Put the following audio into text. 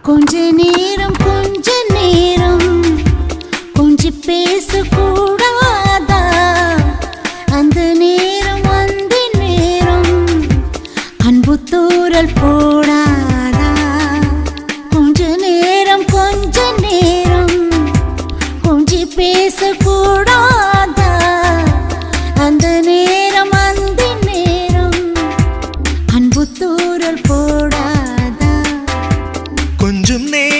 கொஞ்ச நேரம் கொஞ்சி பேசக்கூடாதா? அந்த நேரம் அன்பு தூரல் போடாதா? கொஞ்ச நேரம் கொஞ்சி பேசக்கூடாதா? அந்த நேரம் அன்பு தூரல் போடாதா? கொஞ்சம் நேரம்